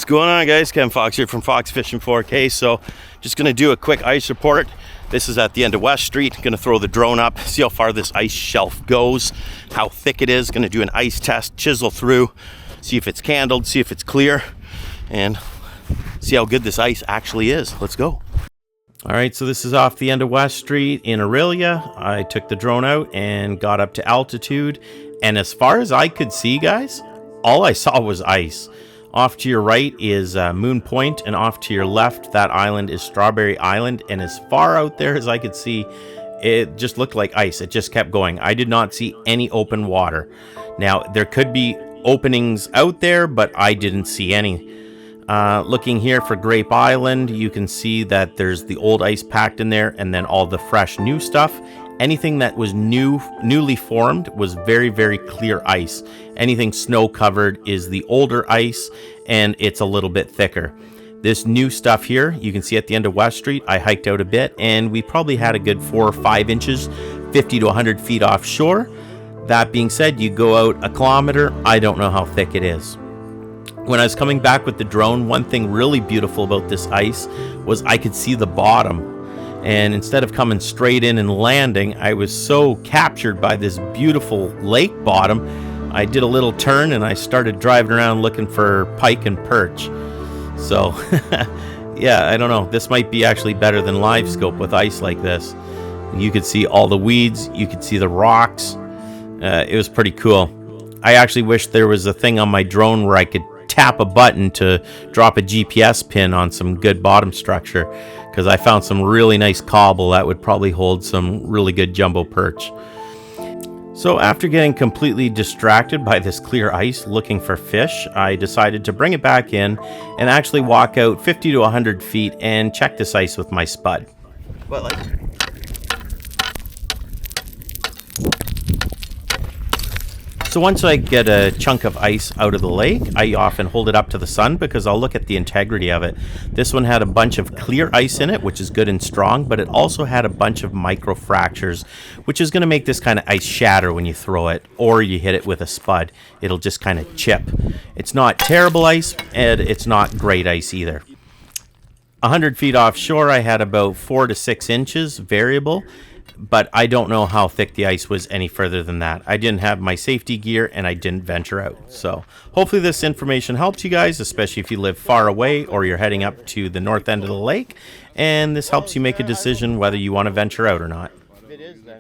going on, guys? Ken Fox here from Fox Fishing 4K. So just gonna do a quick ice report. This is at the end of West Street. Gonna throw the drone up, see how far this ice shelf goes, how thick it is. Gonna do an ice test, chisel through, see if it's candled, see if it's clear, and see how good this ice actually is. Let's go. All right, so this is off the end of West Street in Orillia. I took the drone out and got up to altitude, and as far as I could see, guys, all I saw was ice. Off to your right is Moon Point, and off to your left, that island is Strawberry Island. And as far out there as I could see, it just looked like ice. It just kept going. I did not see any open water. Now, there could be openings out there, but I didn't see any. Looking here for Grape Island, you can see that there's the old ice packed in there, and then all the fresh new stuff. Anything that was newly formed was very, very clear ice. Anything snow covered is the older ice, and it's a little bit thicker. This new stuff here, you can see at the end of West Street, I hiked out a bit, and we probably had a good 4 or 5 inches, 50 to 100 feet offshore. That being said, you go out a kilometer, I don't know how thick it is. When I was coming back with the drone, one thing really beautiful about this ice was I could see the bottom. And instead of coming straight in and landing, I was so captured by this beautiful lake bottom, I did a little turn and I started driving around looking for pike and perch. So, yeah, I don't know. This might be actually better than live scope with ice like this. You could see all the weeds. You could see the rocks. It was pretty cool. I actually wish there was a thing on my drone where I could tap a button to drop a GPS pin on some good bottom structure, because I found some really nice cobble that would probably hold some really good jumbo perch. So after getting completely distracted by this clear ice looking for fish, I decided to bring it back in and actually walk out 50 to 100 feet and check this ice with my spud. So once I get a chunk of ice out of the lake, I often hold it up to the sun because I'll look at the integrity of it. This one had a bunch of clear ice in it, which is good and strong, but it also had a bunch of micro fractures, which is going to make this kind of ice shatter when you throw it, or you hit it with a spud. It'll just kind of chip. It's not terrible ice, and it's not great ice either. 100 feet offshore, I had about 4 to 6 inches, variable, but I don't know how thick the ice was any further than that. I didn't have my safety gear and I didn't venture out. So hopefully this information helps you guys, especially if you live far away or you're heading up to the north end of the lake, and this helps you make a decision whether you want to venture out or not.